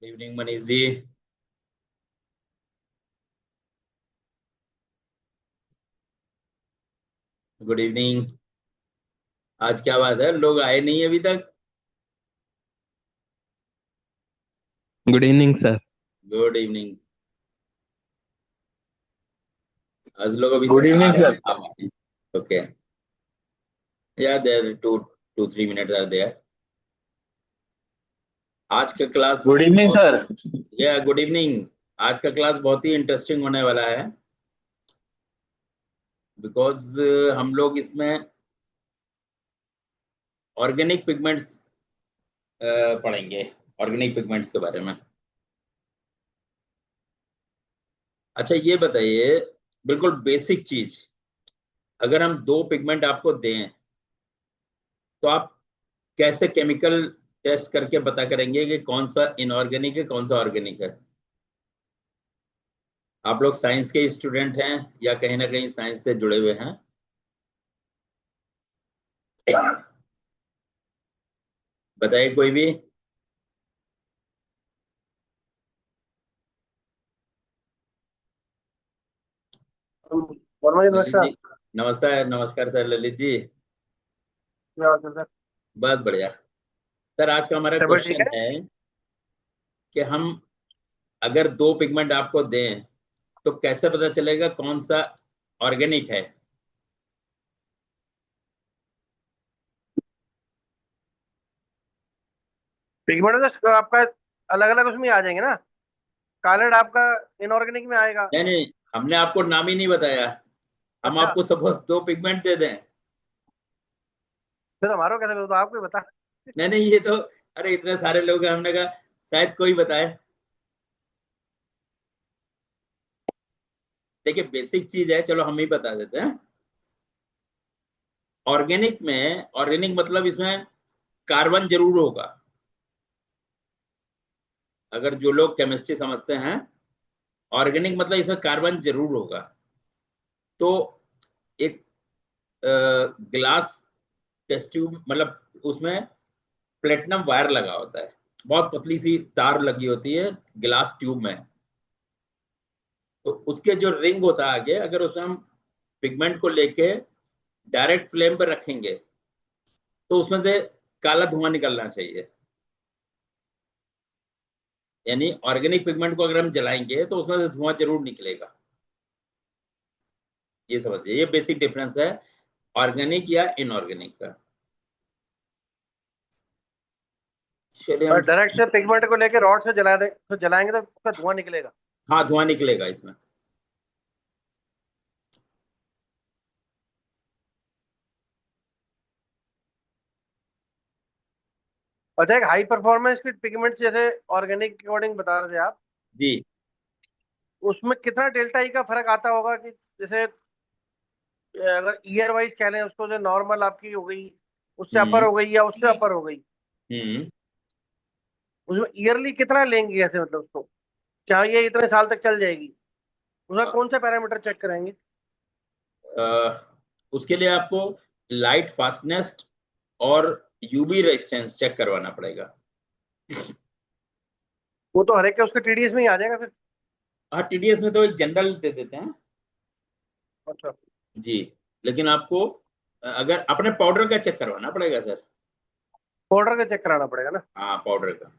Evening Manish ji. Good evening. आज क्या बात है, लोग आए नहीं अभी तक? Good evening sir. Good evening. आज लोग अभी गुड तक आ इवनिंग रहे सर। हैं। Okay. Yeah there two three minutes are there. आज का क्लास गुड इवनिंग बहुत। सर। Yeah good evening. आज का क्लास बहुत ही इंटरेस्टिंग होने वाला है, बिकॉज हम लोग इसमें ऑर्गेनिक पिगमेंट्स पढ़ेंगे। ऑर्गेनिक पिगमेंट्स के बारे में। अच्छा, ये बताइए, बिल्कुल बेसिक चीज। अगर हम दो पिगमेंट आपको दें तो आप कैसे केमिकल टेस्ट करके पता करेंगे कि कौन सा इनऑर्गेनिक है, कौन सा ऑर्गेनिक है? आप लोग साइंस के स्टूडेंट हैं या कहीं ना कहीं साइंस से जुड़े हुए हैं? बताइए कोई भी। वर्मा जी ललित नमस्कार। जी। नमस्कार, नमस्कार सर, ललित जी। क्या हाल है सर? बस बढ़िया। सर, आज का हमारा तबीयत ठीक क्वेश्चन है? है कि हम अगर दो पिगमेंट आपको दें तो कैसे पता चलेगा कौन सा ऑर्गेनिक है? पिगमेंट तो आपका अलग अलग उसमें आ जाएंगे ना। कॉलर्ड आपका इनऑर्गेनिक में आएगा। नहीं नहीं, हमने आपको नाम ही नहीं बताया। हम अच्छा, आपको सपोज दो पिगमेंट दे दें। फिर हमारा कैसे तो आपको ही बता। नहीं नहीं, ये तो, अरे इतने सारे लोग हैं, हमने कहा शायद कोई बताए। देखिए, बेसिक चीज है, चलो हम ही बता देते हैं। ऑर्गेनिक में, ऑर्गेनिक मतलब इसमें कार्बन जरूर होगा। अगर जो लोग केमिस्ट्री समझते हैं, ऑर्गेनिक मतलब इसमें कार्बन जरूर होगा। तो एक ग्लास टेस्ट ट्यूब, मतलब उसमें प्लेटिनम वायर लगा होता है। बहुत पतली सी तार लगी होती है ग्लास ट्यूब में। तो उसके जो रिंग होता है आगे, अगर उसमें हम पिगमेंट को लेके डायरेक्ट फ्लेम पर रखेंगे तो उसमें से काला धुआं निकलना चाहिए। यानी ऑर्गेनिक पिगमेंट को अगर हम जलाएंगे तो उसमें से धुआं जरूर निकलेगा। ये समझिए, ये बेसिक डिफरेंस है ऑर्गेनिक या इनऑर्गेनिक का। चलिए और हम। डायरेक्ट से पिगमेंट को लेके रॉड से जला दे तो जलाएंगे तो उसका धुआं निकलेगा। हाँ, धुआं निकलेगा इसमें। अच्छा, एक हाई परफॉर्मेंस की पिगमेंट्स जैसे ऑर्गेनिक के अकॉर्डिंग बता रहे थे आप, जी। उसमें कितना डेल्टा ई का फर्क आता होगा कि जैसे अगर ईयर वाइज कह लें उसको, जो नॉर्मल आपकी हो गई उससे अपर हम्म। हो गई या उससे अपर हो गई, हम्म। उसमें ईयरली कितना लेंगे ऐसे, मतलब उसको क्या ये इतने साल तक चल जाएगी? उसका अ, कौन सा पैरामीटर चेक करेंगे? उसके लिए आपको लाइट फास्टनेस और यूवी रेजिस्टेंस चेक करवाना पड़ेगा। वो तो हर एक के उसके टीडीएस में ही आ जाएगा फिर। हाँ, टीडीएस में तो एक जनरल दे देते हैं। अच्छा, जी। लेकिन आपको अगर अपने पाउडर का चेक करवाना पड़ेगा सर। पाउडर का चेक कराना पड़ेगा ना। हाँ, पाउडर का।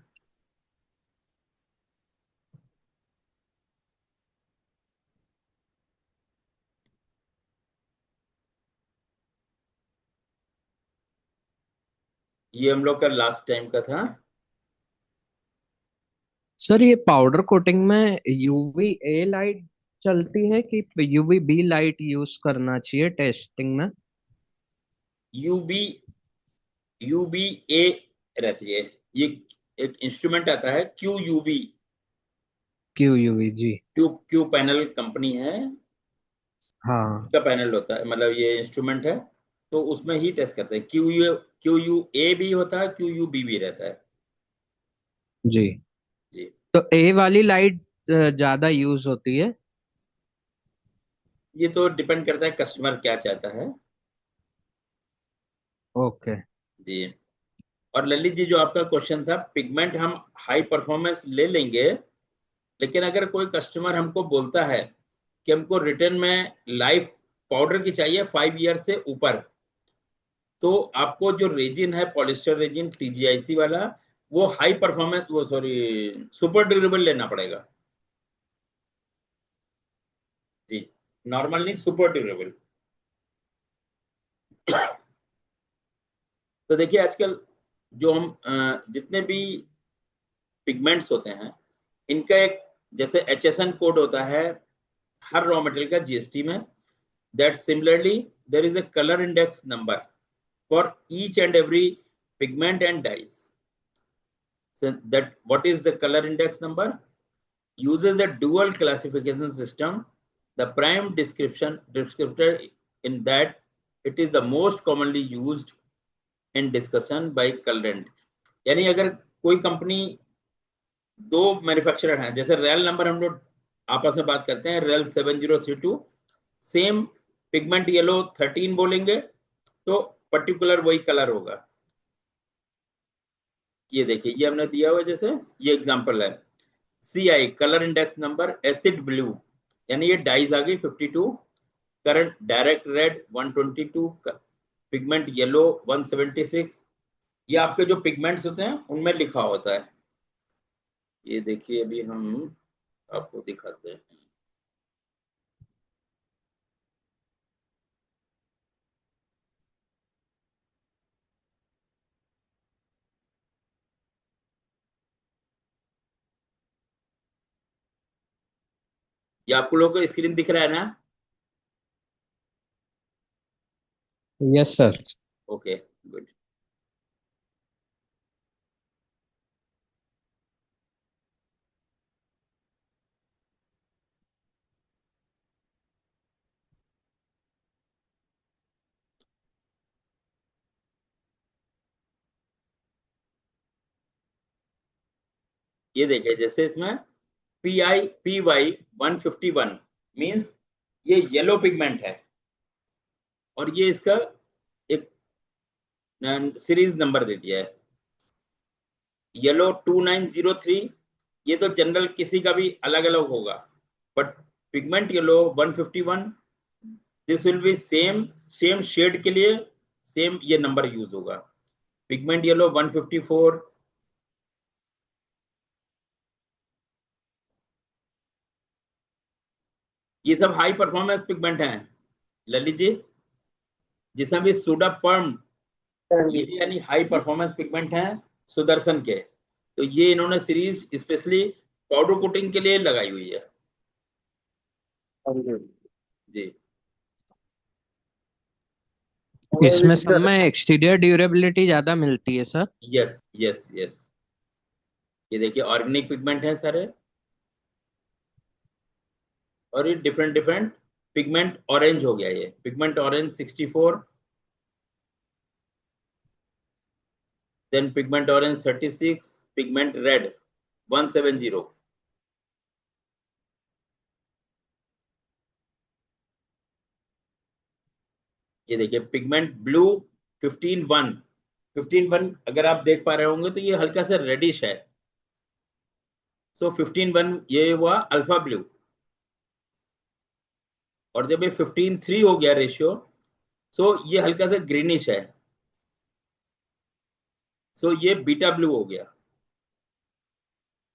ये हम लोग का लास्ट टाइम का था। सर ये पाउडर कोटिंग में यूवी ए लाइट चलती है कि यूवी बी लाइट यूज करना चाहिए टेस्टिंग में? यूबी, यूबी ए रहती है। ये एक इंस्ट्रूमेंट आता है क्यू यूवी। क्यू यूवी जी। क्यू क्यू पैनल कंपनी है हाँ का पैनल होता है, मतलब ये इंस्ट्रूमेंट है। तो उसमें ही टेस्ट करते हैं। क्यू यू ए भी होता है, क्यू यू बी भी रहता है। जी। जी। तो ए वाली लाइट ज्यादा यूज होती है? ये तो डिपेंड करता है कस्टमर क्या चाहता है। ओके। जी। और ललित जी, जो आपका क्वेश्चन था, पिगमेंट हम हाई परफॉर्मेंस ले लेंगे, लेकिन अगर कोई कस्टमर हमको बोलता है कि हमको रिटर्न में लाइफ पाउडर की चाहिए 5 ईयर से ऊपर, तो आपको जो रेजिन है, पॉलिस्टर रेजिन TGIC वाला, वो हाई परफॉर्मेंस, वो सॉरी, सुपर ड्यूरेबल लेना पड़ेगा जी, नॉर्मल नहीं, सुपर ड्यूरेबल। तो देखिए आजकल जो हम जितने भी पिगमेंट्स होते हैं, इनका एक जैसे HSN कोड होता है हर रॉ मटेरियल का GST में, that similarly there is a color index number for each and every pigment and dyes. So that what is the color index number? Uses a dual classification system. The prime descriptor in that it is the most commonly used in discussion by colorant. यानी अगर कोई company, दो manufacturer हैं, जैसे rail number हम लोग आपस में बात करते हैं, रेल 7032, सेम पिगमेंट येलो 13 बोलेंगे तो पर्टिकुलर वही कलर होगा। ये देखिए, ये हमने दिया हुआ, जैसे ये एग्जांपल है, CI colour index number acid blue, यानी ये डाइज आ गई 52, current direct red 122, pigment yellow 176। ये आपके जो पिगमेंट्स होते हैं उनमें लिखा होता है। ये देखिए, अभी हम आपको दिखाते हैं। ये आपको लोगों को स्क्रीन दिख रहा है ना? Yes sir. Okay, good. ये देखिए, जैसे इसमें PI PY 151 मीन्स ये येलो पिगमेंट है, और ये इसका एक सीरीज नंबर दे दिया है, येलो 2903। ये तो जनरल किसी का भी अलग अलग होगा, but pigment yellow 151, this will be same, same shade के लिए सेम ये नंबर यूज होगा। पिगमेंट येलो 154, ये सब हाई परफॉर्मेंस पिगमेंट हैं ललित जी, जिसमें भी सुडा पर्म, ये यानी हाई परफॉर्मेंस पिगमेंट हैं सुदर्शन के। तो ये इन्होंने सीरीज स्पेशली पाउडर कोटिंग के लिए लगाई हुई है जी। इसमें सब में एक्सटीरियर ड्यूरेबिलिटी ज्यादा मिलती है सर। यस यस यस, ये देखिए ऑर्गेनिक पिगमेंट है सारे, और ये डिफरेंट डिफरेंट पिगमेंट। ऑरेंज हो गया, ये pigment orange 64, then pigment orange 36, pigment red 170। ये देखिए पिगमेंट ब्लू 15-1, 15-1 अगर आप देख पा रहे होंगे तो ये हल्का सा रेडिश है। सो 15-1 ये हुआ अल्फा ब्लू, और जब ये 15-3 हो गया रेशियो, सो ये हल्का सा ग्रीनिश है, सो ये बीटा ब्लू हो गया।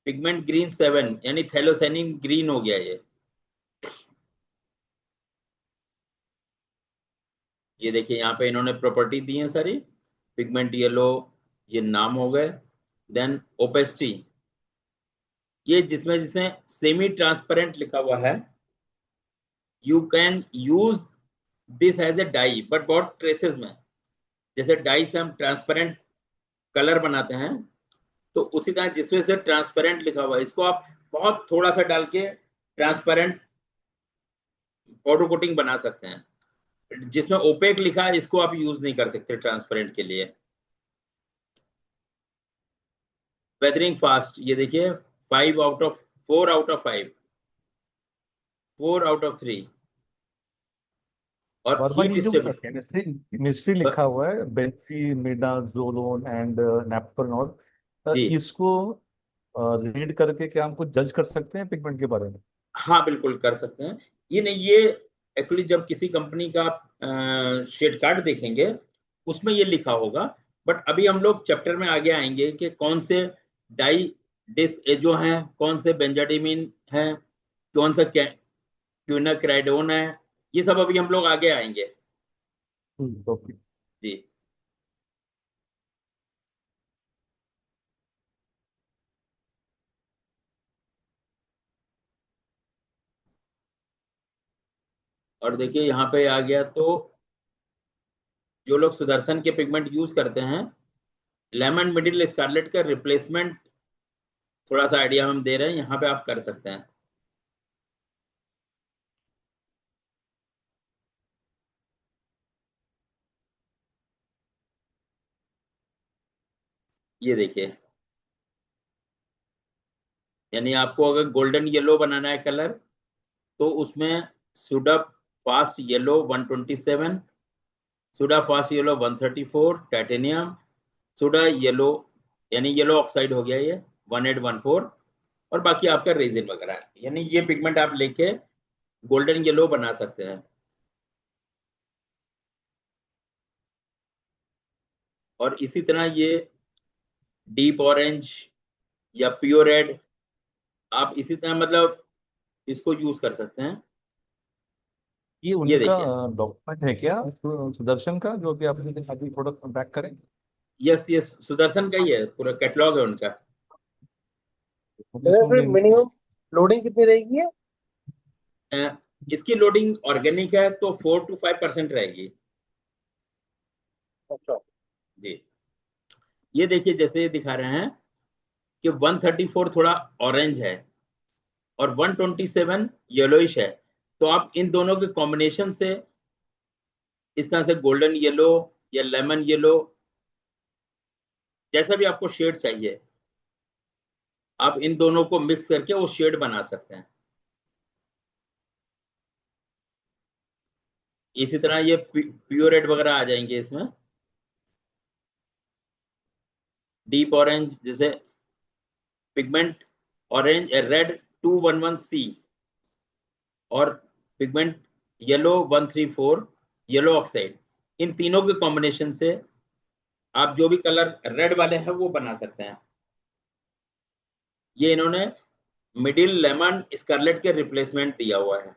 पिगमेंट ग्रीन 7 यानी थैलोसाइनिन ग्रीन हो गया ये देखिए यहाँ पे इन्होंने प्रॉपर्टी दी है सारी। पिगमेंट येलो, ये नाम हो गए। देन ओपेसिटी, ये जिसमें जिसमें सेमी ट्रांसपेरेंट लिखा हुआ है, you can use this as a dye, but बहुत ट्रेसेस में, जैसे डाई से हम ट्रांसपेरेंट कलर बनाते हैं, तो उसी तरह जिसमें से ट्रांसपेरेंट लिखा हुआ है, इसको आप बहुत थोड़ा सा डाल के ट्रांसपेरेंट पाउडर कोटिंग बना सकते हैं। जिसमें ओपेक लिखा है इसको आप यूज नहीं कर सकते ट्रांसपेरेंट के लिए। वेदरिंग फास्ट, ये देखिए 4 आउट ऑफ 5, 4 आउट ऑफ 3। और वर्मा, हीट ये जो स्टेबल। केमिस्ट्री केमिस्ट्री लिखा हुआ है, बेंजीमिडाजोलोन एंड नेप्रोनॉल, जी इसको रीड करके क्या हम कुछ जज कर सकते हैं पिगमेंट के बारे में? हाँ, बिल्कुल कर सकते हैं। ये नहीं, ये एक्चुअली जब किसी कंपनी का आप शेड कार्ड देखेंगे उसमें ये लिखा होगा। बट अभी हम लोग चैप्टर में आगे आएंगे कि कौन से डाई डिस एजो हैं, कौन से बेंजाडिमिन हैं, कौन सा क्विनाक्राइडोन है, ये सब अभी हम लोग आगे आएंगे। ओके। जी। और देखिए यहाँ पे आ गया, तो जो लोग सुदर्शन के पिगमेंट यूज करते हैं, लेमन मिडिल स्कारलेट का रिप्लेसमेंट थोड़ा सा आइडिया हम दे रहे हैं, यहाँ पे आप कर सकते हैं। ये देखिए, यानी आपको अगर गोल्डन येलो बनाना है कलर, तो उसमें Sudafast yellow 127, Sudafast yellow 134 titanium, Suda yellow यानी येलो ऑक्साइड हो गया ये 1814, और बाकी आपका रेजिन वगैरह है। यानी ये पिगमेंट आप लेके गोल्डन येलो बना सकते हैं। और इसी तरह ये डीप ऑरेंज या प्योर रेड, आप इसी तरह मतलब इसको यूज कर सकते हैं। ये ये उनका देखिए, डॉक्यूमेंट है क्या, सुदर्शन का, जो कि आपने अभी थोड़ा बैक करें? यस यस, सुदर्शन का ही है, पूरा कैटलॉग है उनका। इसमें फिर हमने मिनिमम लोडिंग कितनी रहेगी है? इसकी लोडिंग ऑर्गेनिक है तो 4 to 5% रहेगी। अच्छा। जी। ये देखिए, जैसे ये दिखा रहे हैं कि 134 थोड़ा ऑरेंज है और 127 येलोइश है, तो आप इन दोनों के कॉम्बिनेशन से इस तरह से गोल्डन येलो या लेमन येलो, जैसा भी आपको शेड चाहिए, आप इन दोनों को मिक्स करके वो शेड बना सकते हैं। इसी तरह ये प्योर रेड वगैरह आ जाएंगे इसमें, डीप ऑरेंज जैसे पिगमेंट ऑरेंज रेड 211C, और पिगमेंट येलो 134 येलो ऑक्साइड, इन तीनों के कॉम्बिनेशन से आप जो भी कलर रेड वाले हैं वो बना सकते हैं। ये इन्होंने मिडिल लेमन स्कारलेट के रिप्लेसमेंट दिया हुआ है।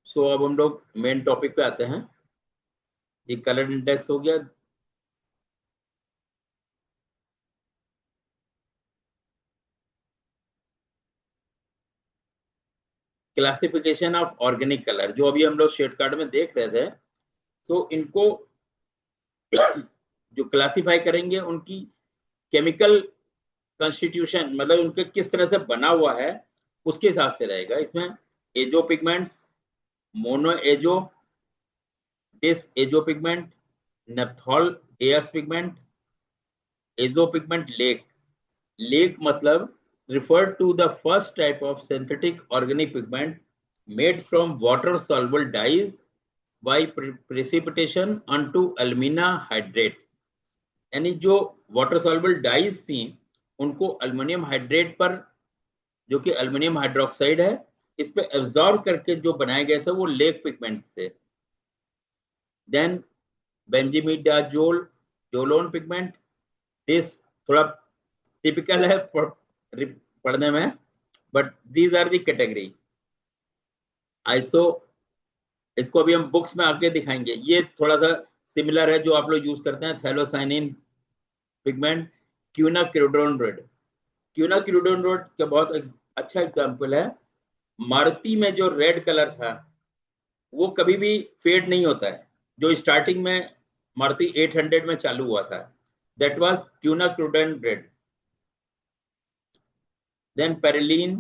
सो अब हम लोग मेन टॉपिक पे आते हैं। ये कलर इंडेक्स हो गया। क्लासिफिकेशन ऑफ ऑर्गेनिक कलर, जो अभी हम लोग शेड कार्ड में देख रहे थे, तो इनको जो क्लासिफाई करेंगे उनकी केमिकल कंस्टिट्यूशन, मतलब उनके किस तरह से बना हुआ है उसके हिसाब से रहेगा। इसमें azo pigments, monoazo, disazo pigment, naphthol AS pigment, azo pigment lake. Lake मतलब refer to the first type of synthetic organic pigment made from water soluble dyes by precipitation onto alumina hydrate। यानी जो water soluble dies थी उनको aluminium hydrate पर, जो कि aluminium hydroxide है, इस पे एब्जॉर्ब करके जो बनाए गए थे वो लेक पिगमेंट्स थे। Then benzimidazolone pigment, this थोड़ा टिपिकल है पढ़ने में, but these are the category. Iso, इसको अभी हम बुक्स में आके दिखाएंगे। ये थोड़ा सा सिमिलर है जो आप लोग यूज करते हैं, थैलोसाइनिन पिगमेंट, क्यूनाक्रिडोन रेड। क्यूनाक्रिडोन रेड का बहुत अच्छा एग्जांपल है। मारुति में जो रेड कलर था वो कभी भी फेड नहीं होता है, जो स्टार्टिंग में मारुति 800 में चालू हुआ था, दैट वाज क्यूनाक्रिडोन रेड। देन पेरिलीन,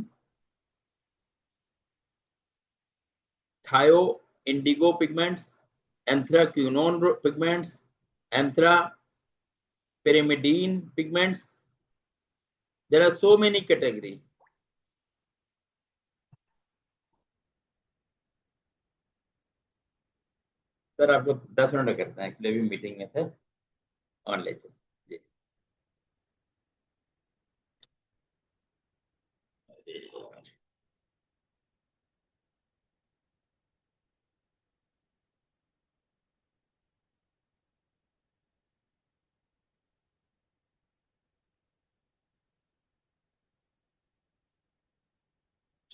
थायो Indigo pigments, anthraquinone pigments, एंथ्रा pyrimidine pigments. There are so many category. Sir आपको 10 मिनट करते हैं, एक्चुअली अभी मीटिंग में थे, ऑनलाइन जी।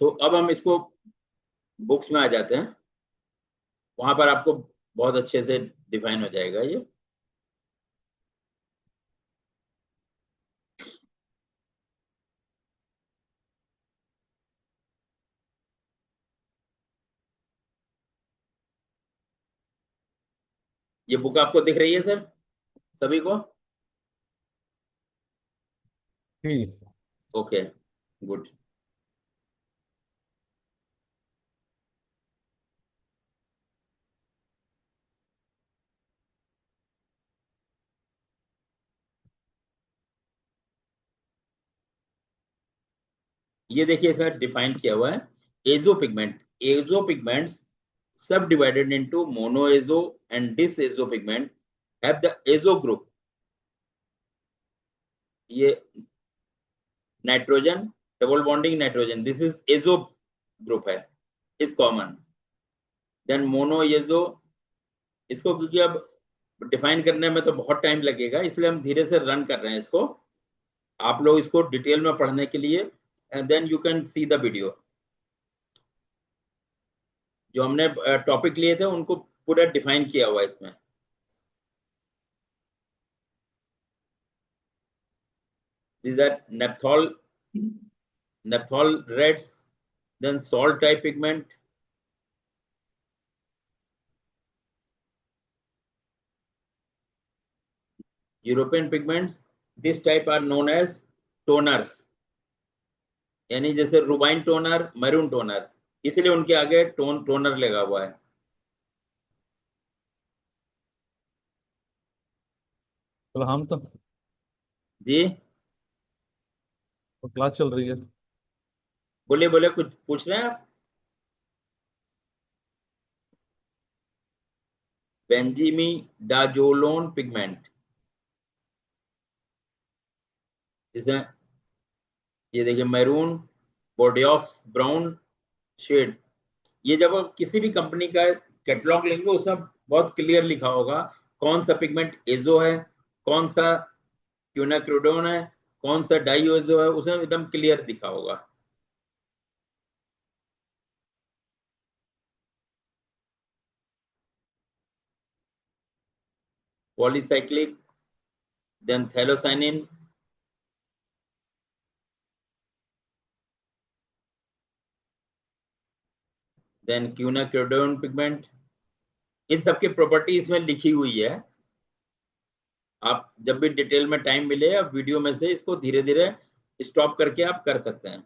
तो अब हम इसको बुक्स में आ जाते हैं, वहां पर आपको बहुत अच्छे से डिफाइन हो जाएगा ये। ये बुक आपको दिख रही है सर सभी को? ठीक। Okay, good. ये देखिए सर डिफाइन किया हुआ है, एजो पिगमेंट। एजो पिगमेंट्स सब divided into monoazo and disazo pigment have the azo group. ये nitrogen double bonding nitrogen, this is azo group है, इज कॉमन। देन मोनोएजो, इसको क्योंकि अब डिफाइन करने में तो बहुत टाइम लगेगा, इसलिए हम धीरे से रन कर रहे हैं इसको, आप लोग इसको डिटेल में पढ़ने के लिए, and then you can see the video. जो हमने टॉपिक लिए थे उनको पूरा डिफाइन किया हुआ है इसमें। These are naphthol reds, then salt type pigment, European pigments. This type are known as toners, यानी जैसे रुबाइन टोनर, मैरून टोनर, इसलिए उनके आगे टोनर लगा हुआ है। तो हम तो जी क्लास चल रही है। बोले बोले, कुछ पूछ रहे हैं आप? बेंजीमी डाजोलोन पिगमेंट, जैसे ये देखिए मैरून, बोर्डियोक्स ब्राउन शेड। ये जब आप किसी भी कंपनी का कैटलॉग लेंगे उसमें बहुत क्लियर लिखा होगा कौन सा पिगमेंट एजो है, कौन सा क्यूनाक्रोडोन है, कौन सा डाईओजो है, उसमें एकदम क्लियर दिखा होगा। Polycyclic, then phthalocyanine, then quinacridone pigment. इन सबकी प्रॉपर्टी इसमें लिखी हुई है, आप जब भी डिटेल में टाइम मिले आप वीडियो में से इसको धीरे धीरे स्टॉप करके आप कर सकते हैं।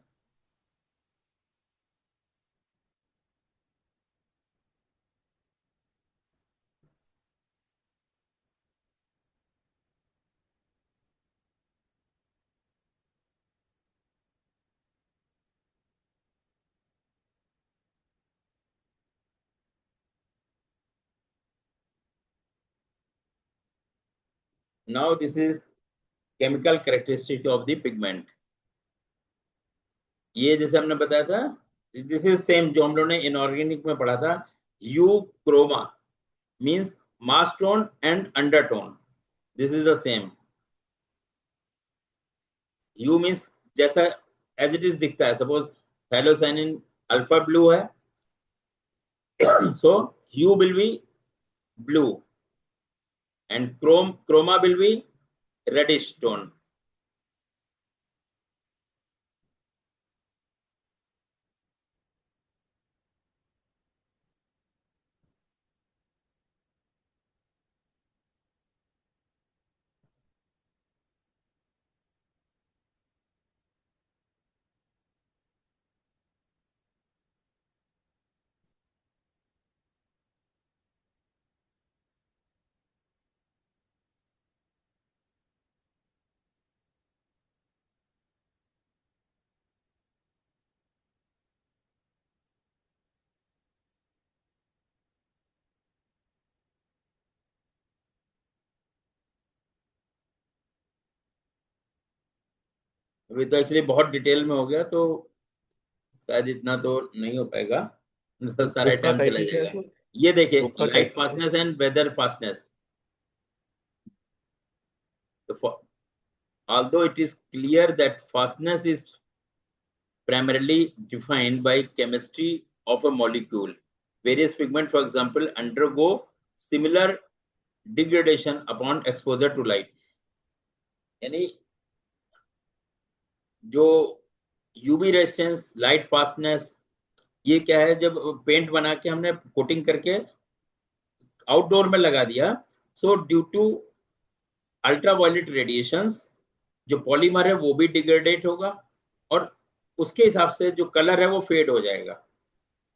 Now this is chemical characteristic of the pigment. ये जैसे हमने बताया था, दिस इज सेम जो हम लोगों ने इनऑर्गेनिक में पढ़ा था। Hue chroma means mass tone and undertone, this is the same. Hue means जैसा एज इट इज दिखता है, सपोज थैलोसाइनिन अल्फा ब्लू है, so hue will be blue and chroma will be reddish tone. अभी तो actually बहुत detail में हो गया, तो शायद इतना तो नहीं हो पाएगा, तो सारा बुक का टाइम चला टाइटल क्या है जाएगा। सर? ये देखिए, बुक का लाइट टाइटल क्या है? Fastness and weather fastness. Although it is clear that fastness is primarily defined by chemistry of a molecule, various pigments, for example, undergo similar degradation upon exposure to light. यानी जो UV resistance, light fastness, ये क्या है, जब paint बना के हमने coating करके आउटडोर में लगा दिया, so due to ultraviolet radiations जो पॉलीमर है वो भी डिग्रेडेट होगा, और उसके हिसाब से जो कलर है वो फेड हो जाएगा।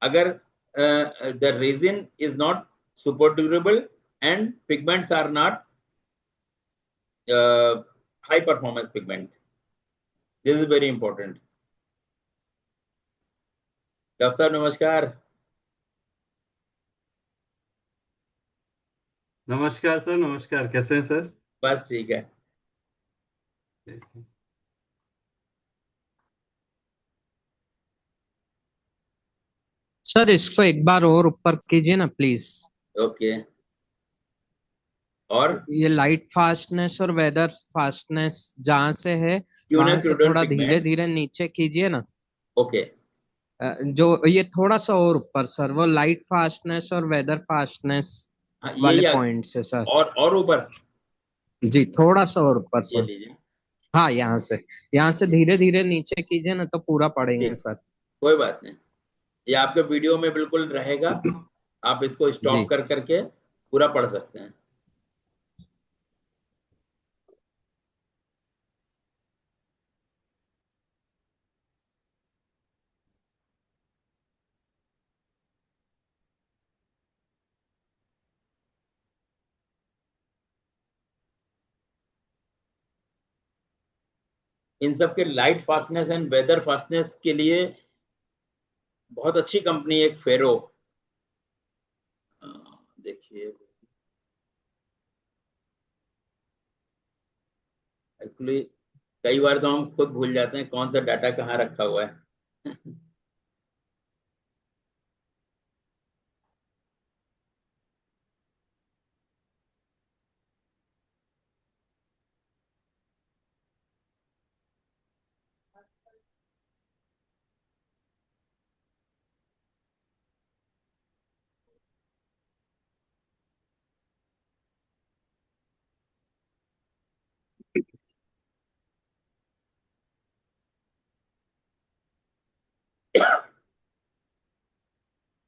अगर the resin is not super durable and pigments are not high performance pigment, this is very important. Doctor साहब नमस्कार। नमस्कार सर, नमस्कार। कैसे हैं सर? बस ठीक है। सर इसको एक बार और ऊपर कीजिए ना प्लीज। ओके। और ये लाइट फास्टनेस और वेदर फास्टनेस जहां से है वहां से क्यूनेक्टोडल थोड़ा धीरे पिगमेंट्स। धीरे नीचे कीजिए ना। ओके। जो ये थोड़ा सा और ऊपर सर, वो लाइट फास्टनेस और वेदर फास्टनेस हाँ, वाले ये पॉइंट्स है सर। और ऊपर जी थोड़ा सा और ऊपर ये सर। लीजिए। हाँ यहाँ से धीरे धीरे नीचे कीजिए ना तो पूरा पड़ेंगे ठीक, सर। कोई बात नहीं, ये आपके वीडियो में बिल्कुल रहेगा, आप इसको जी। स्टॉप कर करके पूरा पढ़ सकते हैं। इन सब के light fastness and weather fastness के लिए बहुत अच्छी कंपनी एक फेरो, देखिए एक्चुअली कई बार तो हम खुद भूल जाते हैं कौन सा डाटा कहाँ रखा हुआ है।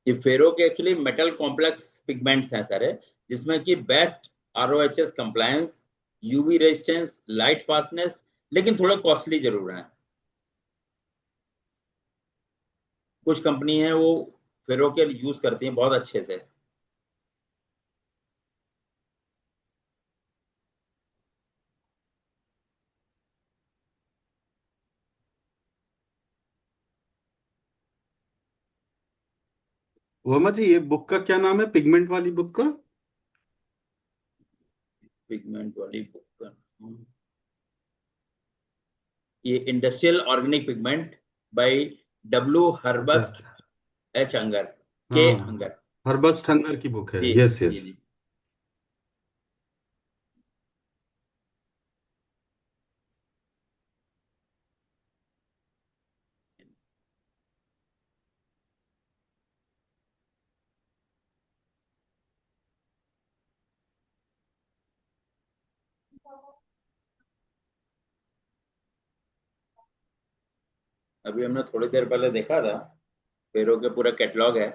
ये फेरो के एक्चुअली मेटल कॉम्प्लेक्स पिगमेंट्स हैं सारे, जिसमें कि best RoHS compliance, UV resistance, light fastness, लेकिन थोड़ा कॉस्टली जरूर है। कुछ कंपनी है वो फेरो के यूज करती हैं बहुत अच्छे से। वर्मा जी, ये बुक का क्या नाम है, पिगमेंट वाली बुक का? पिगमेंट वाली बुक का ये industrial organic pigment by W अच्छा। हर्बस्ट एच अंगर, के हाँ, अंगर। हरबस ठंगर की बुक है। जी यस जी यस। जी। अभी हमने थोड़ी देर पहले देखा था, फेरो के पूरा कैटलॉग है।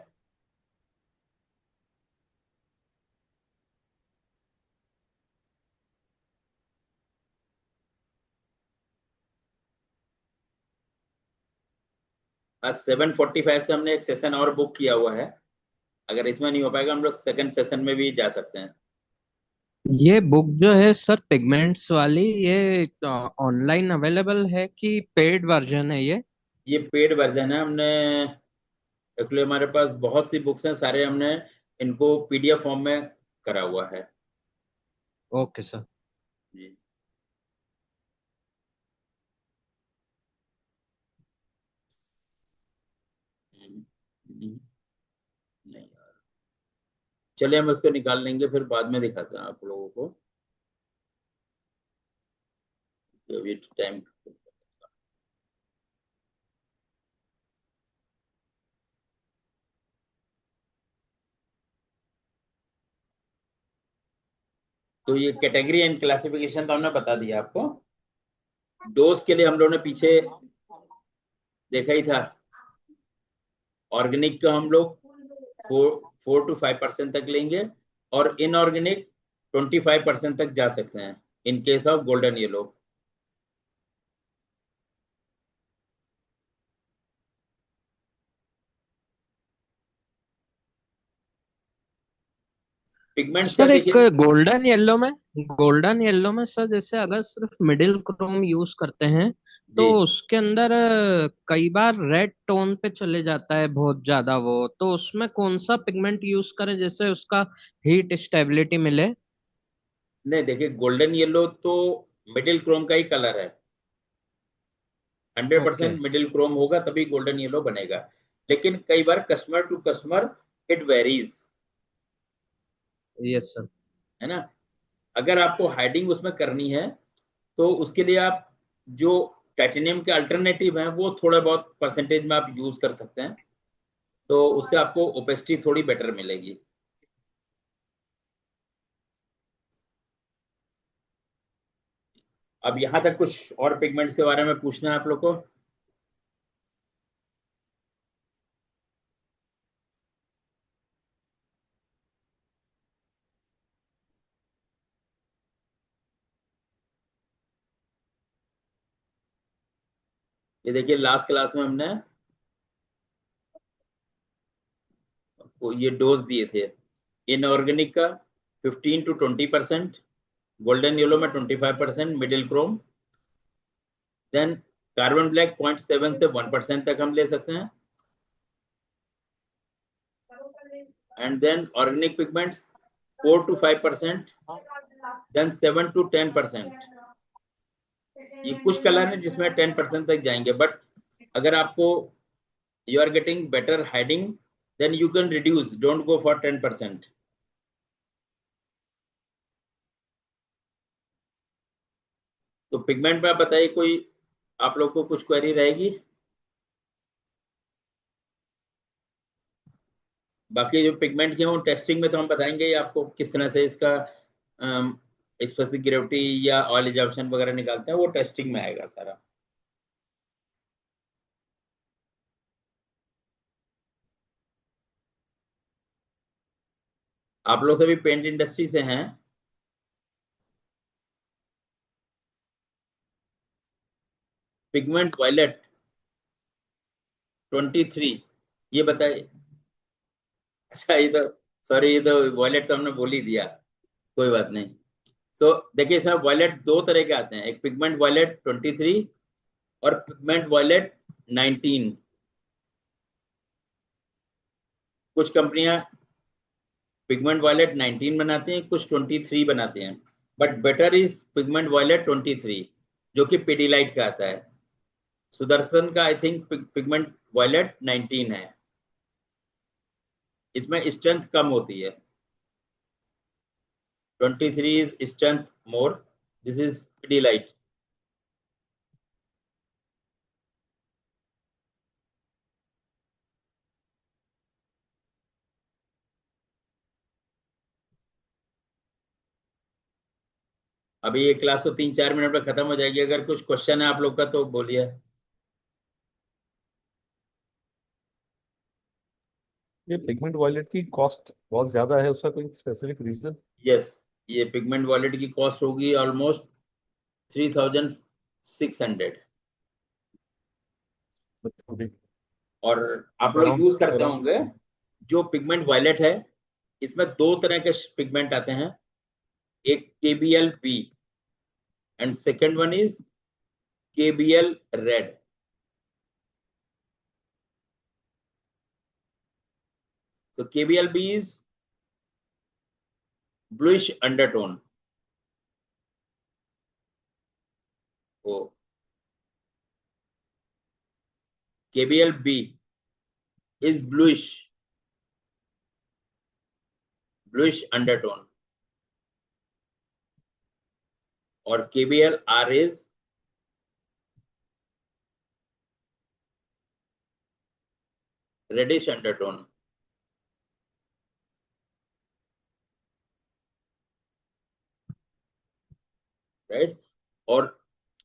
आज 7:45 से हमने एक सेशन और बुक किया हुआ है, अगर इसमें नहीं हो पाएगा हम लोग सेकंड सेशन में भी जा सकते हैं। ये बुक जो है सर पिगमेंट्स वाली, ये ऑनलाइन अवेलेबल है कि पेड वर्जन है ये पेड वर्जन है। हमने एक्चुअली हमारे पास बहुत सी बुक्स हैं, सारे हमने इनको पीडीएफ फॉर्म में करा हुआ है। Okay sir. जी। नहीं यार, चलिए हम उसको निकाल लेंगे, फिर बाद में दिखाते हैं आप लोगों को। अभी टाइम, तो ये कैटेगरी एंड क्लासिफिकेशन तो हमने बता दिया आपको। डोज के लिए हम लोगों ने पीछे देखा ही था। ऑर्गेनिक का हम लोग 4 to 5% तक लेंगे, और इनऑर्गेनिक 25% तक जा सकते हैं in case of golden yellow. Pigments का सर एक देखिए। गोल्डन येलो में सर, जैसे अगर सिर्फ मिडिल क्रोम यूज करते हैं तो जी उसके अंदर कई बार रेड टोन पे चले जाता है बहुत ज्यादा वो, तो उसमें कौन सा पिगमेंट यूज करें जैसे उसका हीट स्टेबिलिटी मिले? नहीं, देखिए गोल्डन येलो तो मिडिल क्रोम का ही कलर है। ओके। 100% मिडिल क्रोम होगा तभी गोल्डन येलो बनेगा। लेकिन कई बार customer to customer it varies, yes sir. है ना। अगर आपको हाइडिंग उसमें करनी है तो उसके लिए आप जो टाइटेनियम के अल्टरनेटिव हैं वो थोड़ा बहुत परसेंटेज में आप यूज कर सकते हैं, तो उससे आपको ओपेसिटी थोड़ी बेटर मिलेगी। अब यहाँ तक कुछ और पिगमेंट्स के बारे में पूछना है आप लोग को? ये देखिए लास्ट क्लास में हमने आपको ये डोज दिए थे। इनऑर्गेनिक का 15 to 20%, गोल्डन येलो में 25%, middle chrome, then carbon black 0.7 से 1% तक हम ले सकते हैं, and then organic pigments 4 to 5%, then 7 to 10%। ये कुछ कलर है जिसमें 10% तक जाएंगे, बट अगर आपको you are getting better hiding then you can reduce, don't go for 10%। तो पिगमेंट में आप बताइए, कोई आप लोग को कुछ क्वेरी रहेगी? बाकी जो पिगमेंट के हैं वो टेस्टिंग में तो हम बताएंगे ही आपको किस तरह से इसका स्पेसिफिक ग्रेविटी या ऑयल एब्जॉर्प्शन वगैरह निकालते हैं, वो टेस्टिंग में आएगा सारा। आप लोग सभी पेंट इंडस्ट्री से हैं। पिगमेंट वायलेट 23, ये बताइए। अच्छा, ये तो सॉरी, ये तो वॉयलेट तो हमने बोल ही दिया, कोई बात नहीं। सो देखिए साहब, वॉयलेट दो तरह के आते हैं, एक पिगमेंट वॉयलेट 23 और पिगमेंट वॉयलेट 19। कुछ कंपनियां पिगमेंट वॉयलेट 19 बनाते हैं, कुछ 23 बनाते हैं, but better is pigment violet 23 जो कि पिडीलाइट का आता है। सुदर्शन का आई थिंक पिगमेंट वॉयलेट 19 है, इसमें स्ट्रेंथ कम होती है। 23 is strength more, this is Pidilite। अभी ये क्लास तो 3-4 मिनट में खत्म हो जाएगी, अगर कुछ क्वेश्चन है आप लोग का तो बोलिए। ये पिगमेंट वॉयलेट की कॉस्ट बहुत ज्यादा है, उसका कोई स्पेसिफिक रीजन? यस, ये पिगमेंट वॉलेट की कॉस्ट होगी ऑलमोस्ट 3600। और आप लोग अराउंड यूज करते अराउंड होंगे जो पिगमेंट वॉयलेट है, इसमें दो तरह के पिगमेंट आते हैं, एक KBL B and second one is KBL red. So KBLB is bluish undertone. वो KBLB is bluish undertone, or KBL R is reddish undertone. Right. और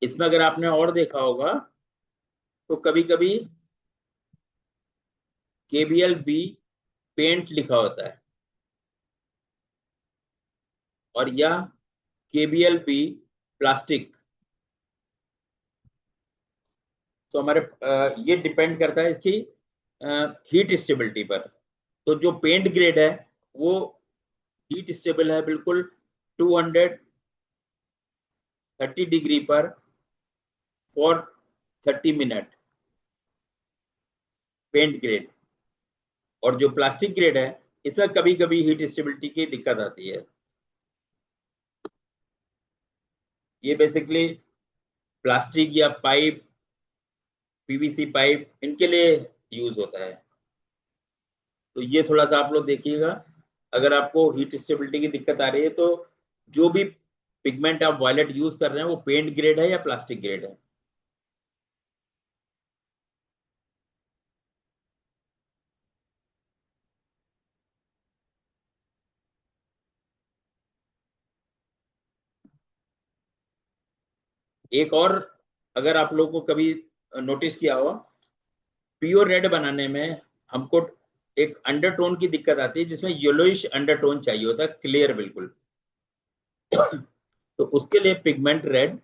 इसमें अगर आपने और देखा होगा तो कभी कभी KBL B पेंट लिखा होता है, और या KBL B प्लास्टिक। तो हमारे ये डिपेंड करता है इसकी हीट स्टेबिलिटी पर। तो जो पेंट ग्रेड है वो हीट स्टेबल है बिल्कुल 230 डिग्री पर फॉर 30 मिनट, पेंट ग्रेड। और जो प्लास्टिक ग्रेड है इसमें कभी कभी हीट स्टेबिलिटी की दिक्कत आती है। ये बेसिकली प्लास्टिक या पाइप, पीवीसी पाइप, इनके लिए यूज होता है। तो ये थोड़ा सा आप लोग देखिएगा, अगर आपको हीट स्टेबिलिटी की दिक्कत आ रही है तो जो भी पिगमेंट आप वायलेट यूज कर रहे हैं वो पेंट ग्रेड है या प्लास्टिक ग्रेड है। एक और, अगर आप लोगों को कभी नोटिस किया हो, प्योर रेड बनाने में हमको एक अंडरटोन की दिक्कत आती है जिसमें येलोइश अंडरटोन चाहिए होता है, क्लियर बिल्कुल। तो उसके लिए पिगमेंट रेड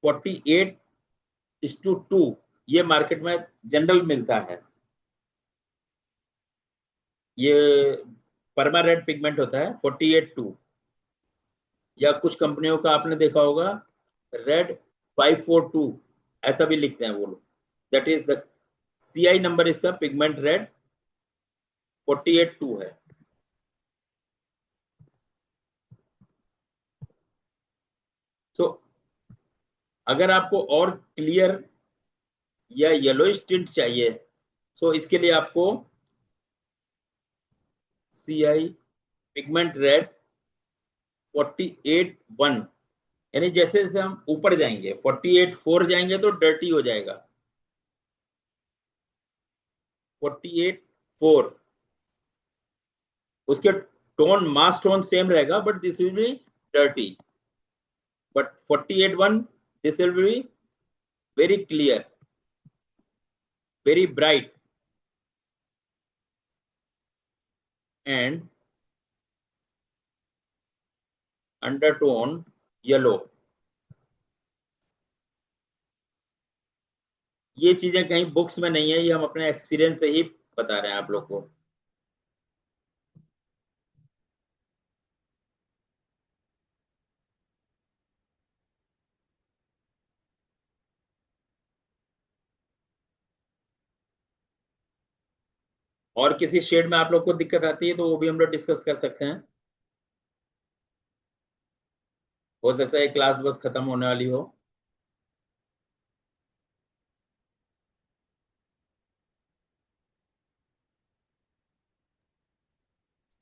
48:2 ये मार्केट में जनरल मिलता है। ये परमा रेड पिगमेंट होता है 48:2, या कुछ कंपनियों का आपने देखा होगा रेड 542 ऐसा भी लिखते हैं वो लोग। That is the CI number इसका पिगमेंट रेड 48:2 है। तो अगर आपको और क्लियर या येलोइश टिंट चाहिए तो इसके लिए आपको CI पिगमेंट रेड 48:1, यानी जैसे जैसे हम ऊपर जाएंगे 48:4 जाएंगे तो डर्टी हो जाएगा। 48:4 उसके टोन, मास टोन सेम रहेगा, but this will be dirty. But 48:1 this will be very clear, very bright and undertone yellow. ये चीजें कहीं बुक्स में नहीं है, ये हम अपने एक्सपीरियंस से ही बता रहे हैं आप लोग को। और किसी शेड में आप लोग को दिक्कत आती है तो वो भी हम लोग डिस्कस कर सकते हैं। हो सकता है क्लास बस खत्म होने वाली हो।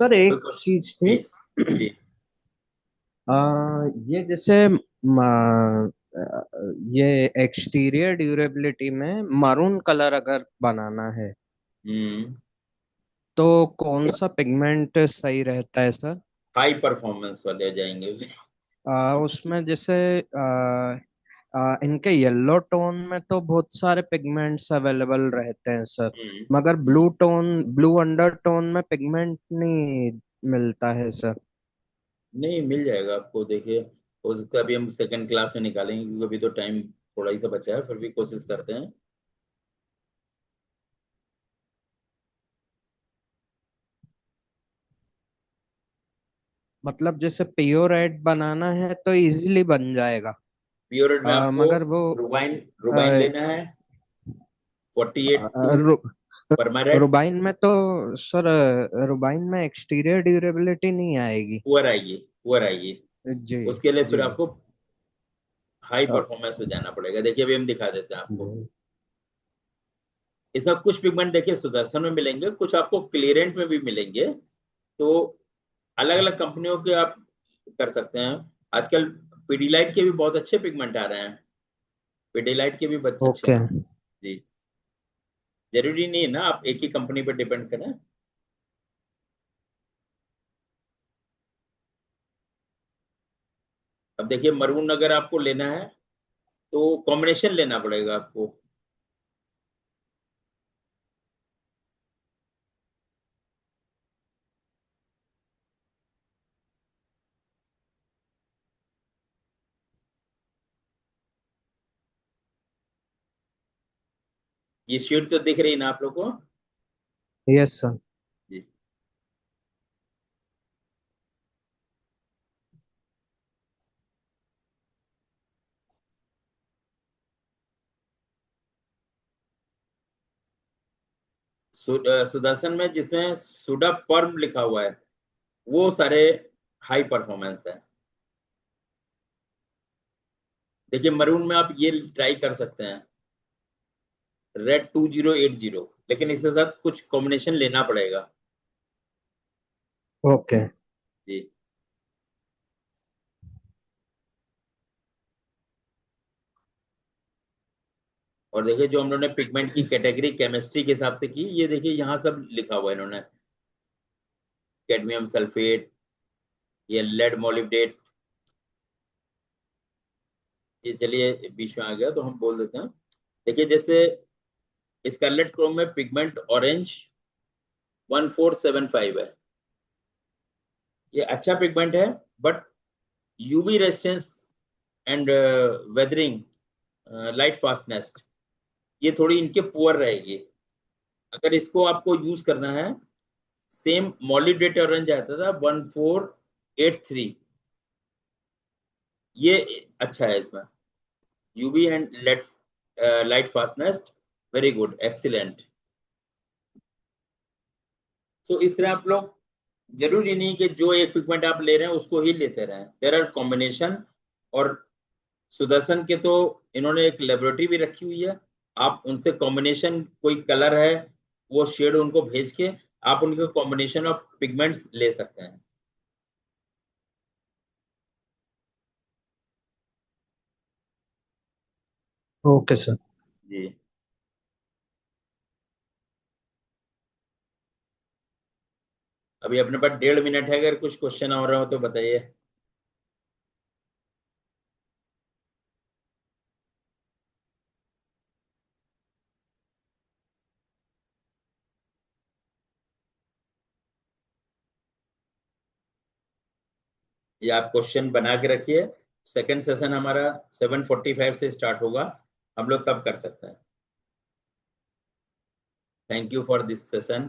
सर कोई एक क्वेश्चन? चीज जी थी। जी। ये जैसे ये एक्सटीरियर ड्यूरेबिलिटी में मारून कलर अगर बनाना है हम्म। तो कौन सा पिगमेंट सही रहता है सर? हाई परफॉर्मेंस वाले जाएंगे उसे। उसमें जैसे इनके येलो टोन में तो बहुत सारे पिगमेंट्स अवेलेबल रहते हैं सर, मगर blue tone, blue under tone में पिगमेंट नहीं मिलता है सर। नहीं, मिल जाएगा आपको। देखिए, हो सकता है अभी हम सेकंड क्लास में निकालेंगे क्योंकि अभी तो टाइम थोड़ा ही सा बचा है, फिर भी कोशिश करते हैं। मतलब जैसे पियोर रेड बनाना है तो इजीली बन जाएगा। प्योरेट में आपको मगर वो रुबाइन अ, रुबाइन लेना है 48:2 रु, परमारेड। रुबाइन में तो सर, रुबाइन में एक्सटीरियर ड्यूरेबिलिटी नहीं आएगी। पुअर आइए। जी उसके लिए फिर जी। आपको हाई अ, परफॉर्मेंस में जाना पड़ेगा। देखिए अभी हम दिखा देते हैं आपको। इसमें कुछ पिगमेंट देखिए सुदर्शन में मिलेंगे, कुछ आपको क्लियरेंट में भी मिलेंगे। तो अलग अलग कंपनियों के आप कर सकते हैं। आजकल पीडीलाइट के भी बहुत अच्छे पिगमेंट आ रहे हैं, पीडीलाइट के भी बहुत अच्छे ओके। हैं जी। जरूरी नहीं है ना आप एक ही कंपनी पर डिपेंड करें। अब देखिए मरून अगर आपको लेना है तो कॉम्बिनेशन लेना पड़ेगा आपको। ये शीट तो दिख रही है ना आप लोग को यस सर। जी। सुदर्शन में जिसमें सुडा पर्म लिखा हुआ है वो सारे हाई परफॉर्मेंस है। देखिए मरून में आप ये ट्राई कर सकते हैं रेड 2080, लेकिन इसके साथ कुछ कॉम्बिनेशन लेना पड़ेगा ओके। जी। और देखिए जो हम लोगों ने पिगमेंट की कैटेगरी केमिस्ट्री के हिसाब से की, ये देखिए यहाँ सब लिखा हुआ है इन्होंने, कैडमियम सल्फेट, ये लेड मोलिब्डेट। ये चलिए बीच में आ गया तो हम बोल देते हैं। देखिए जैसे स्कारलेट क्रोम में पिगमेंट ऑरेंज 1475 है, ये अच्छा पिगमेंट है, but UV resistance and weathering, light fastness, ये थोड़ी इनके पुअर रहेगी। अगर इसको आपको यूज करना है, सेम मॉलिब्डेट ऑरेंज आता था 1483, ये अच्छा है इसमें, UV and light fastness very good excellent. तो इस तरह आप लोग, जरूरी नहीं कि जो एक पिगमेंट आप ले रहे हैं उसको ही लेते रहें, देयर आर कॉम्बिनेशन। और सुदर्शन के तो इन्होंने एक लेबोरेटरी भी रखी हुई है, आप उनसे कॉम्बिनेशन, कोई कलर है वो शेड उनको भेज के आप उनके कॉम्बिनेशन ऑफ पिगमेंट्स ले सकते हैं। Okay sir. जी। अभी अपने पास 1.5 मिनट है, अगर कुछ क्वेश्चन हो रहा हो तो बताइए। ये आप क्वेश्चन बना के रखिए, सेकंड सेशन हमारा 7:45 से स्टार्ट होगा, हम लोग तब कर सकते हैं। Thank you for this session.